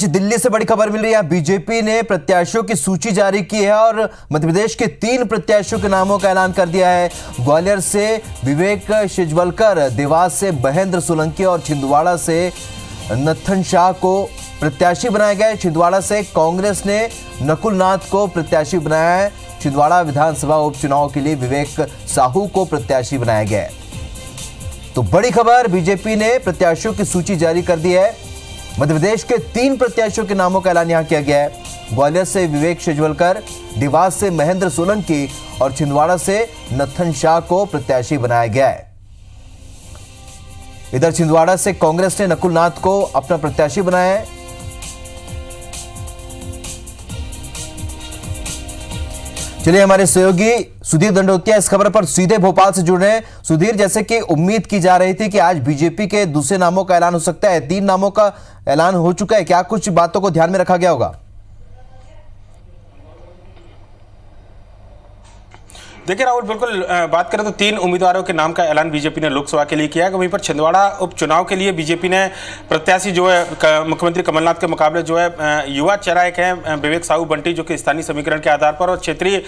दिल्ली से बड़ी खबर मिल रही है। बीजेपी ने प्रत्याशियों की सूची जारी की है और मध्य प्रदेश के 3 प्रत्याशियों के नामों का ऐलान कर दिया है। ग्वालियर से विवेक शेजवलकर, देवास से महेंद्र सोलंकी और छिंदवाड़ा से नत्थन शाह को प्रत्याशी बनाया गया है। छिंदवाड़ा से कांग्रेस ने नकुल नाथ को प्रत्याशी बनाया है। छिंदवाड़ा विधानसभा उपचुनाव के लिए विवेक साहू को प्रत्याशी बनाया गया है। तो बड़ी खबर, बीजेपी ने प्रत्याशियों की सूची जारी कर दी है। मध्य प्रदेश के 3 प्रत्याशियों के नामों का ऐलान यहां किया गया है। ग्वालियर से विवेक शेजवलकर, देवास से महेंद्र सोलंकी और छिंदवाड़ा से नत्थन शाह को प्रत्याशी बनाया गया है। इधर छिंदवाड़ा से कांग्रेस ने नकुल नाथ को अपना प्रत्याशी बनाया है। चलिए, हमारे सहयोगी सुधीर दंडोतिया इस खबर पर सीधे भोपाल से जुड़ रहे हैं। सुधीर, जैसे कि उम्मीद की जा रही थी कि आज बीजेपी के दूसरे नामों का ऐलान हो सकता है, 3 नामों का ऐलान हो चुका है, क्या कुछ बातों को ध्यान में रखा गया होगा? देखिए राहुल, बिल्कुल बात करें तो 3 उम्मीदवारों के नाम का ऐलान बीजेपी ने लोकसभा के लिए किया है। वहीं पर छिंदवाड़ा उपचुनाव के लिए बीजेपी ने प्रत्याशी जो है मुख्यमंत्री कमलनाथ के मुकाबले जो है युवा चेहरा एक है विवेक साहू बंटी, जो कि स्थानीय समीकरण के आधार पर और क्षेत्रीय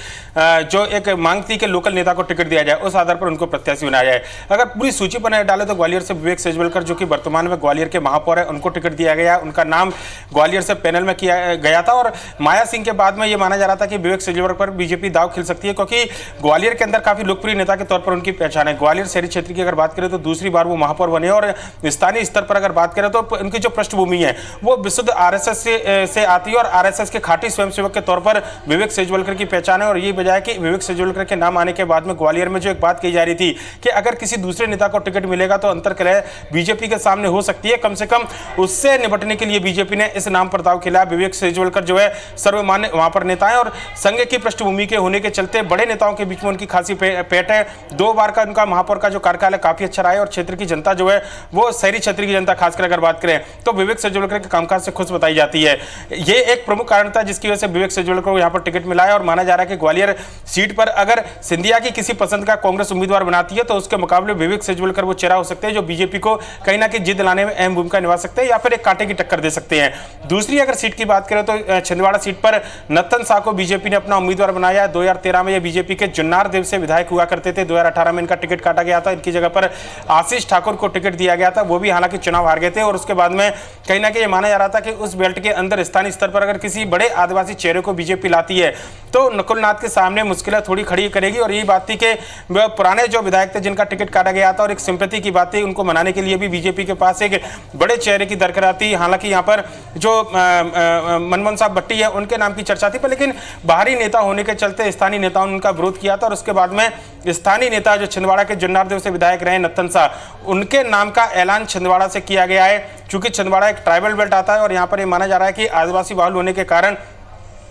जो एक मांग थी कि लोकल नेता को टिकट दिया जाए, उस आधार पर उनको प्रत्याशी बनाया जाए। अगर पूरी सूची पर डाले तो ग्वालियर से विवेक शेजवलकर, जो कि वर्तमान में ग्वालियर के महापौर है, उनको टिकट दिया गया। उनका नाम ग्वालियर से पैनल में किया गया था और माया सिंह के बाद में यह माना जा रहा था कि विवेक शेजवलकर पर बीजेपी दाव खेल सकती है, क्योंकि ग्वालियर के अंदर काफी लोकप्रिय नेता के तौर पर उनकी पहचान है। ग्वालियर शहरी क्षेत्र की अगर बात करें तो दूसरी बार वो महापौर बने और स्थानीय स्तर पर अगर बात करें तो उनकी जो पृष्ठभूमि है वो विशुद्ध आरएसएस से आती है और आरएसएस के खाटी स्वयंसेवक के तौर पर विवेक शेजवलकर की पहचान है। और यही वजह है कि विवेक शेजवलकर के नाम आने के बाद में ग्वालियर में जो एक बात कही जा रही थी कि अगर किसी दूसरे नेता को टिकट मिलेगा तो अंतरकलह बीजेपी के सामने हो सकती है, कम से कम उससे निपटने के लिए बीजेपी ने इस नाम पर दाव खेला। विवेक शेजवलकर जो है सर्वमान्य वहां पर नेता है और संघ की पृष्ठभूमि के होने के चलते बड़े नेताओं के बीच में उनकी खासी पेट है। 2 बार का उनका महापौर का जो कार्यकाल है काफी अच्छा रहा है और क्षेत्र की जनता जो है वो शहरी क्षेत्र की जनता खासकर अगर बात करें तो विवेक शेजवलकर के कामकाज से खुश बताई जाती है। ये एक प्रमुख कारण था जिसकी वजह से विवेक शेजवलकर को यहां पर टिकट मिला है और माना जा रहा है कि ग्वालियर सीट पर अगर सिंधिया की किसी पसंद का कांग्रेस उम्मीदवार बनाती है तो उसके मुकाबले विवेक शेजवलकर वो चेहरा हो सकते हैं जो बीजेपी को कहीं ना कहीं जिद लाने में अहम भूमिका निभा सकते हैं या फिर एक कांटे की टक्कर दे सकते हैं। दूसरी अगर सीट की बात करें तो छिंदवाड़ा सीट पर नत्थन शाह को बीजेपी ने अपना उम्मीदवार बनाया है। 2013 में ये बीजेपी के जुन्नार देव से विधायक हुआ करते थे। 2018 में इनका टिकट काटा गया था। इनकी जगह पर आशीष ठाकुर को टिकट दिया गया था, वो भी हालांकि चुनाव हार गए थे। और उसके बाद में कहीं ना कहीं माना जा रहा था कि उस बेल्ट के अंदर स्थानीय स्तर पर अगर किसी बड़े आदिवासी चेहरे को बीजेपी लाती है तो नकुल नाथ के सामने मुश्किलें थोड़ी खड़ी करेगी। और यही बात थी कि पुराने जो विधायक थे जिनका टिकट काटा गया था और एक सिंपैथी की बात थी, उनको मनाने के लिए भी बीजेपी के पास एक बड़े चेहरे की दरकार थी। हालांकि यहाँ पर जो मनमोहन साहब भट्टी है उनके नाम की चर्चा थी, पर लेकिन बाहरी नेता होने के चलते स्थानीय नेताओं ने उनका विरोध किया था। और उसके बाद में स्थानीय नेता जो छिंदवाड़ा के जुन्नार देव से विधायक रहे नत्थन शाह, उनके नाम का ऐलान छिंदवाड़ा से किया गया है। चूंकि छिंदवाड़ा एक ट्राइबल बेल्ट आता है और यहाँ पर यह माना जा रहा है कि आदिवासी बाहुल होने के कारण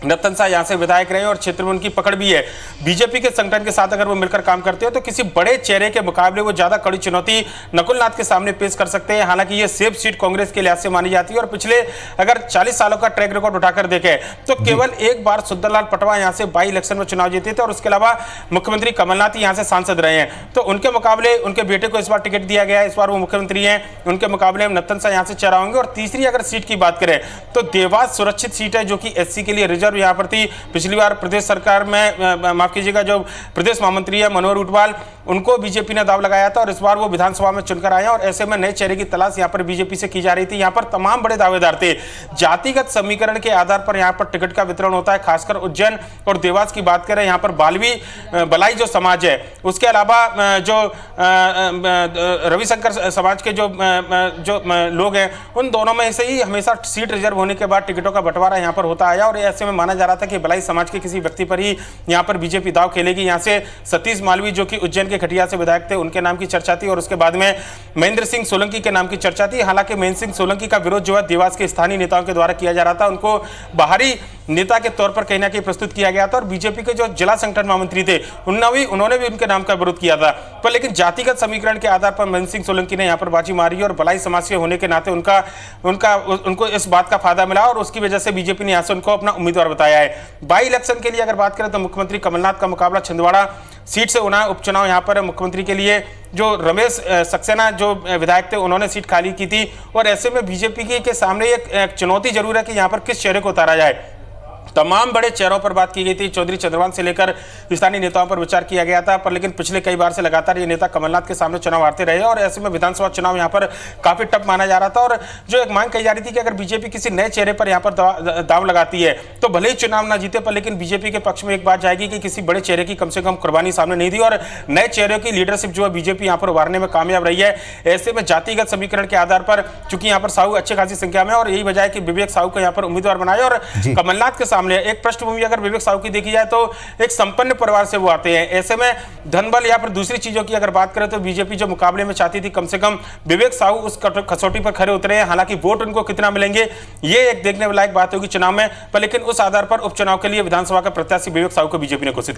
नत्थन शाह यहां से विधायक रहे और क्षेत्र में उनकी पकड़ भी है। बीजेपी के संगठन के साथ अगर वो मिलकर काम करते हो तो किसी बड़े चेहरे के मुकाबले वो ज्यादा कड़ी चुनौती नकुल नाथ के सामने पेश कर सकते हैं। हालांकि ये सेफ सीट कांग्रेस के लिहाज से मानी जाती है और पिछले अगर 40 सालों का ट्रैक रिकॉर्ड उठाकर देखें तो केवल एक बार सुंदरलाल पटवा यहां से बाई इलेक्शन में चुनाव जीते थे और उसके अलावा मुख्यमंत्री कमलनाथ यहां से सांसद रहे हैं। तो उनके मुकाबले उनके बेटे को इस बार टिकट दिया गया है, इस बार वो मुख्यमंत्री हैं, उनके मुकाबले नत्थन शाह यहां से चेहरा होंगे। और तीसरी अगर सीट की बात करें तो देवास सुरक्षित सीट है जो कि एससी के लिए रिजर्व यहां पर थी। पिछली बार प्रदेश सरकार में माफ कीजिएगा जो प्रदेश महामंत्री है मनोहर ऊंटवाल, उनको बीजेपी ने दाव लगाया था और इस बार वो विधानसभा में चुनकर आए और ऐसे में नए चेहरे की तलाश यहां पर बीजेपी से की जा रही थी। यहां पर तमाम बड़े दावेदार थे। जातिगत समीकरण के आधार पर यहां पर टिकट का वितरण होता है। खासकर उज्जैन और देवास की बात करें, यहां पर बलाई जो समाज है, उसके अलावा जो रविशंकर समाज के जो लोग हैं, उन दोनों में से ही हमेशा सीट रिजर्व होने के बाद टिकटों का बंटवारा यहां पर होता आया। और ऐसे में माना जा रहा था कि बलाई समाज के किसी व्यक्ति पर ही यहां पर बीजेपी दाव खेलेगी। यहां से सतीश मालवी जो कि उज्जैन के खटिया से विधायक थे, उनके नाम की चर्चा थी। और उसके बाद में महेंद्र सिंह सोलंकी के नाम की चर्चा थी। हालांकि महेंद्र सिंह सोलंकी का विरोध जो है देवास के स्थानीय नेताओं के द्वारा किया जा रहा था, उनको बाहरी नेता के तौर पर कहीं ना कहीं प्रस्तुत किया गया था। और बीजेपी के जो जिला संगठन महामंत्री थे उन्होंने भी उनके नाम का विरोध किया था। पर लेकिन जातिगत समीकरण के आधार पर महेंद्र सिंह सोलंकी ने यहां पर बाजी मारी और बलाई समाज के होने के नाते उनको इस बात का फायदा मिला और उसकी वजह से बीजेपी ने यहां से उनको अपना उम्मीदवार बताया है। बाई इलेक्शन के लिए अगर बात करें तो मुख्यमंत्री कमलनाथ का मुकाबला छिंदवाड़ा सीट से होना उपचुनाव यहाँ पर मुख्यमंत्री के लिए। जो रमेश सक्सेना जो विधायक थे उन्होंने सीट खाली की थी, और ऐसे में बीजेपी के सामने एक चुनौती जरूर है कि यहाँ पर किस चेहरे को उतारा जाए। तमाम बड़े चेहरों पर बात की गई थी, चौधरी चंद्रभान से लेकर स्थानीय नेताओं पर विचार किया गया था, पर लेकिन पिछले कई बार से लगातार ये नेता कमलनाथ के सामने चुनाव हारते रहे, और ऐसे में विधानसभा चुनाव यहाँ पर काफी टफ माना जा रहा था। और जो एक मांग कही जा रही थी कि अगर बीजेपी किसी नए चेहरे पर यहाँ पर दाव लगाती है तो भले ही चुनाव ना जीते, पर लेकिन बीजेपी के पक्ष में एक बात जाएगी कि किसी बड़े चेहरे की कम से कम कुर्बानी सामने नहीं दी, और नए चेहरे की लीडरशिप जो है बीजेपी यहाँ पर उभारने में कामयाब रही है। ऐसे में जातिगत समीकरण के आधार पर चूंकि यहाँ पर साहू अच्छी खासी संख्या में, और यही वजह है कि विवेक साहू को यहाँ पर उम्मीदवार बनाया। और कमलनाथ के सामने एक पृष्ठभूमि अगर विवेक साहू की देखी जाए तो एक संपन्न परिवार से वो आते हैं। ऐसे में धनबल या फिर दूसरी चीजों की अगर बात करें तो बीजेपी जो मुकाबले में चाहती थी, कम से कम विवेक साहू उस कसौटी पर खड़े उतरे हैं। हालांकि वोट उनको कितना मिलेंगे ये एक देखने लायक बात होगी चुनाव में, पर लेकिन उस आधार पर उपचुनाव के लिए विधानसभा का प्रत्याशी विवेक साहू को बीजेपी ने घोषित किया।